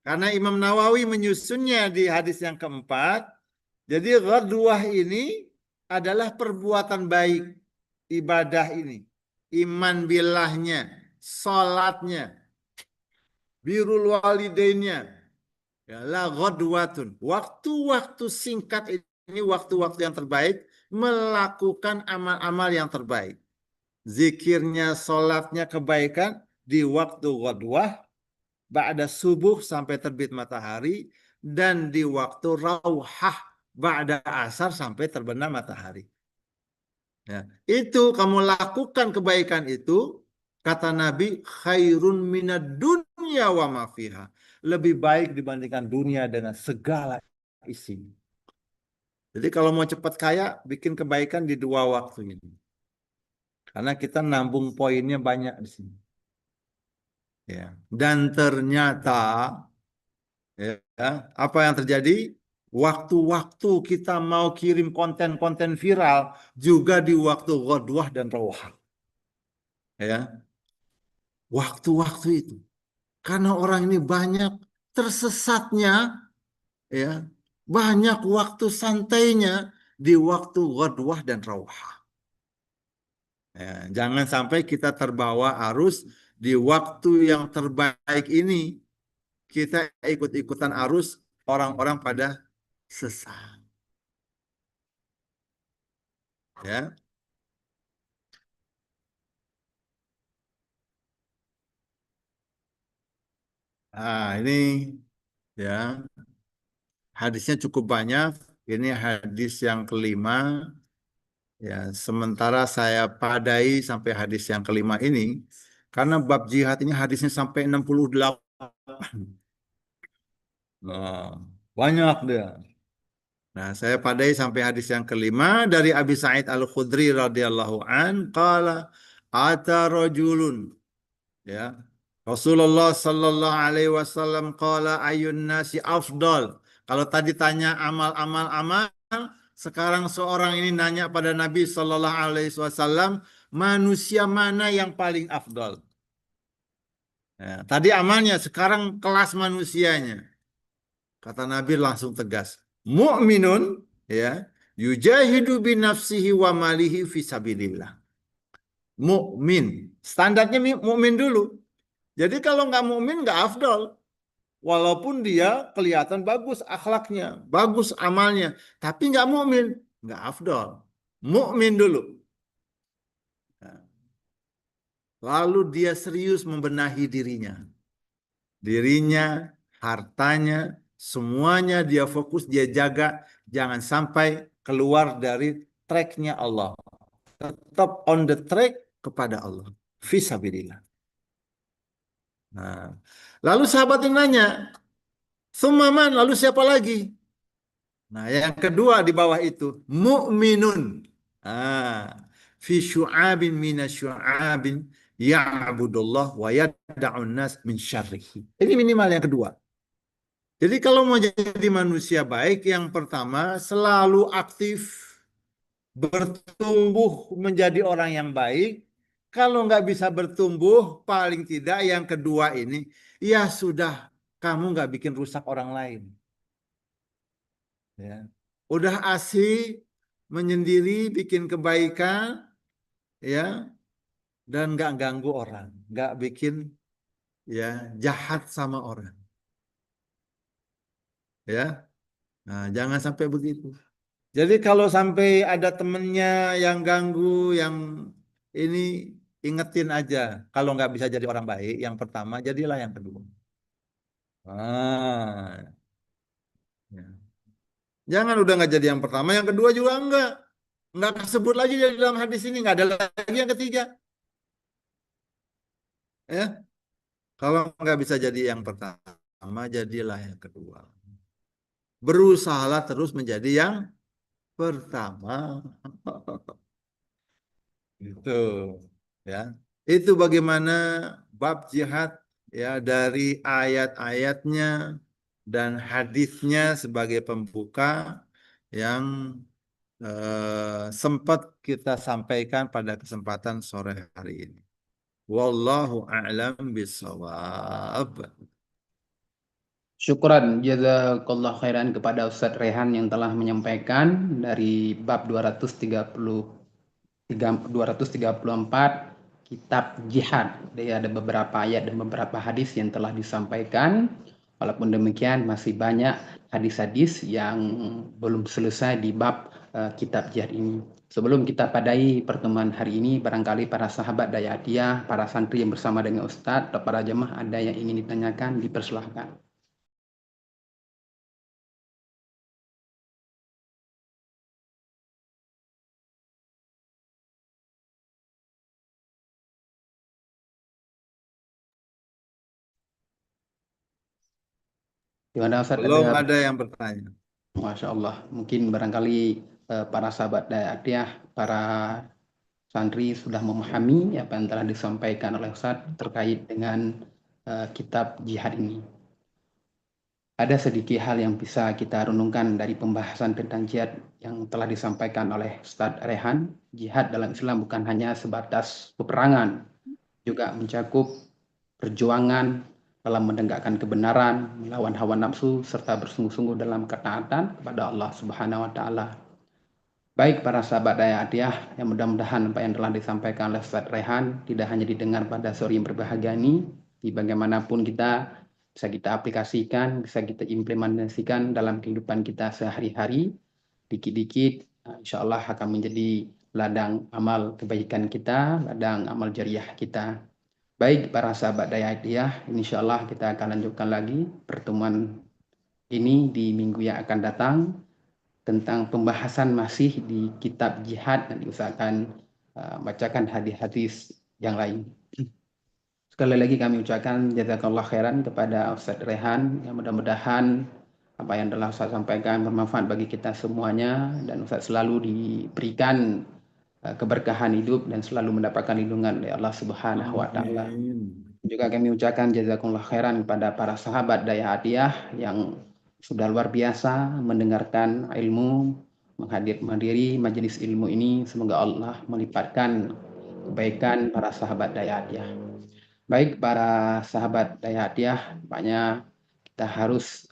Karena Imam Nawawi menyusunnya di hadis yang keempat, jadi ghadwah ini adalah perbuatan baik, ibadah ini, iman billahnya, salatnya, birrul walidainnya, ya, la ghadwatun. Waktu-waktu singkat ini waktu-waktu yang terbaik melakukan amal-amal yang terbaik. Zikirnya, salatnya kebaikan di waktu ghadwah, ba'da subuh sampai terbit matahari, dan di waktu rauhah ba'da asar sampai terbenam matahari. Ya, itu kamu lakukan kebaikan itu, kata Nabi, khairun minad dunya wa ma fiha. Lebih baik dibandingkan dunia dengan segala isinya. Jadi kalau mau cepat kaya, bikin kebaikan di dua waktu ini. Karena kita nambung poinnya banyak di sini. Ya. Dan ternyata, ya, apa yang terjadi? Waktu-waktu kita mau kirim konten-konten viral juga di waktu ghadwah dan rawah. Ya, waktu-waktu itu. Karena orang ini banyak tersesatnya, ya, banyak waktu santainya di waktu ghadwah dan rawah. Ya, jangan sampai kita terbawa arus di waktu yang terbaik ini, kita ikut-ikutan arus, orang-orang pada sesat. Ya. Ini ya, hadisnya cukup banyak. Ini hadis yang kelima. Ya, sementara saya padai sampai hadis yang kelima ini, karena bab jihad ini hadisnya sampai 68. Nah, banyak dia. Nah, saya padai sampai hadis yang kelima dari Abi Sa'id Al-Khudri radhiyallahu an, qala ata rajulun, ya. Rasulullah sallallahu alaihi wasallam qala ayun nasi afdal. Kalau tadi tanya amal, sekarang seorang ini nanya pada Nabi sallallahu alaihi wasallam, manusia mana yang paling afdal? Ya, tadi amalnya, sekarang kelas manusianya. Kata Nabi langsung tegas, mu'minun, ya, yujahidu bi nafsihi wa malihi fi sabilillah. Mukmin. Standarnya mukmin dulu. Jadi kalau nggak mukmin nggak afdal. Walaupun dia kelihatan bagus akhlaknya, bagus amalnya, tapi nggak mukmin, nggak afdal. Mukmin dulu. Nah, lalu dia serius membenahi dirinya. Dirinya, hartanya, semuanya dia fokus, dia jaga, jangan sampai keluar dari tracknya Allah. Tetap on the track kepada Allah. Fisabilillah. Nah, lalu sahabat yang nanya, Sumaman, lalu siapa lagi? Nah, yang kedua di bawah itu, mu'minun. Fi syu'abin minasyu'abin ya'budullah wa yada'un nas min syarrihi. Ini minimal yang kedua. Jadi kalau mau jadi manusia baik, yang pertama selalu aktif, bertumbuh menjadi orang yang baik, Kalau nggak bisa bertumbuh, paling tidak yang kedua ini, ya sudah, kamu nggak bikin rusak orang lain. Ya. Udah asik, menyendiri, bikin kebaikan, ya, dan nggak ganggu orang, nggak bikin ya jahat sama orang, ya. Nah, jangan sampai begitu. Jadi kalau sampai ada temennya yang ganggu, yang ini ingetin aja. Kalau nggak bisa jadi orang baik, yang pertama jadilah yang kedua. Ah, ya. Jangan udah nggak jadi yang pertama, yang kedua juga nggak kesebut lagi di dalam hadis ini, nggak ada lagi yang ketiga. Ya, kalau nggak bisa jadi yang pertama, jadilah yang kedua. Berusahalah terus menjadi yang pertama. Gitu, ya. Itu bagaimana bab jihad ya dari ayat-ayatnya dan hadisnya sebagai pembuka yang sempat kita sampaikan pada kesempatan sore hari ini. Wallahu a'lam bishawab. Syukran jazakallah khairan kepada Ustadz Rehan yang telah menyampaikan dari bab 234 kitab jihad. Jadi ada beberapa ayat dan beberapa hadis yang telah disampaikan. Walaupun demikian masih banyak hadis-hadis yang belum selesai di bab kitab jihad ini. Sebelum kita padai pertemuan hari ini, barangkali para sahabat Dayatiyah, para santri yang bersama dengan Ustadz, atau para jemaah ada yang ingin ditanyakan, dipersilahkan. Gimana Ustadz, Belum ada? ada yang bertanya. Masya Allah, mungkin barangkali para sahabat Dayatiyah, para santri sudah memahami apa yang telah disampaikan oleh Ustadz terkait dengan kitab jihad ini. Ada sedikit hal yang bisa kita renungkan dari pembahasan tentang jihad yang telah disampaikan oleh Ustadz Rehan. Jihad dalam Islam bukan hanya sebatas peperangan, juga mencakup perjuangan dalam menegakkan kebenaran, melawan hawa nafsu, serta bersungguh-sungguh dalam ketaatan kepada Allah Subhanahu wa Ta'ala. Baik para sahabat Dayatiyah, yang mudah-mudahan apa yang telah disampaikan oleh Ustaz Rehan tidak hanya didengar pada sore yang berbahagia ini, di bagaimanapun kita bisa kita aplikasikan, bisa kita implementasikan dalam kehidupan kita sehari-hari, dikit-dikit, insya Allah akan menjadi ladang amal kebaikan kita, ladang amal jariah kita. Baik para sahabat Dayatiyah, insya Allah kita akan lanjutkan lagi pertemuan ini di minggu yang akan datang tentang pembahasan masih di kitab jihad dan diusahakan bacakan hadis-hadis yang lain. Sekali lagi kami ucapkan jazakallah khairan kepada Ustadz Rehan, yang mudah-mudahan apa yang telah Ustadz sampaikan bermanfaat bagi kita semuanya dan Ustadz selalu diberikan keberkahan hidup dan selalu mendapatkan lindungan dari Allah Subhanahu wa Ta'ala. Amin. Juga kami ucapkan jazakumullah khairan kepada para sahabat Dayatiyah yang sudah luar biasa mendengarkan ilmu, menghadiri majelis ilmu ini. Semoga Allah melipatkan kebaikan para sahabat Dayatiyah. Baik para sahabat Dayatiyah, banyak kita harus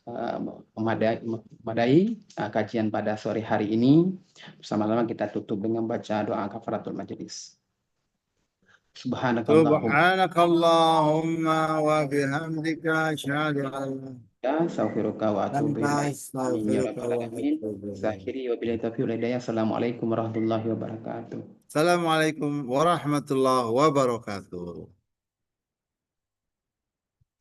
memadai kajian pada sore hari ini. Bersama-sama kita tutup dengan baca doa kafaratul majelis. Subhanakallahumma wa bihamdika asyhadu an Ya, astaghfiruka wa la atubu ilaha ilaik. illa Amin ya anta rabbal alamin. astaghfiruka. Akhiri wa billahi taufiq wal hidayah. Assalamualaikum warahmatullahi wabarakatuh. Assalamualaikum warahmatullahi wabarakatuh.